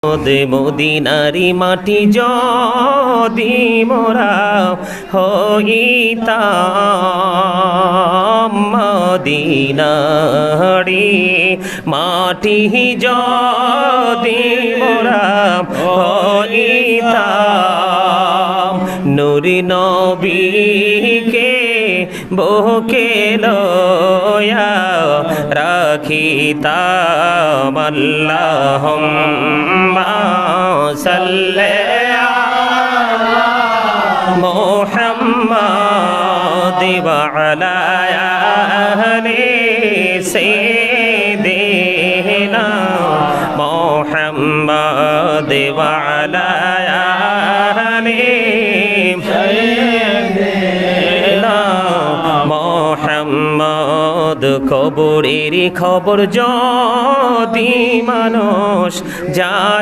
মদিনারি মাটি যদি মোরা হইতাম, মদিনারি মাটি যদি মোরা হইতাম, নূরি নবীকে বুকে লয়া রাখিতাম। আল্লাহুম্মা সাল্লি আলা মুহাম্মাদ ওয়া আলা আলি সাইয়্যিদিনা মুহাম্মাদ ওয়া আলা আলি সাইয়্যিদিনা মুহাম্মাদ। কবরের খবর যদি মানুষ জানে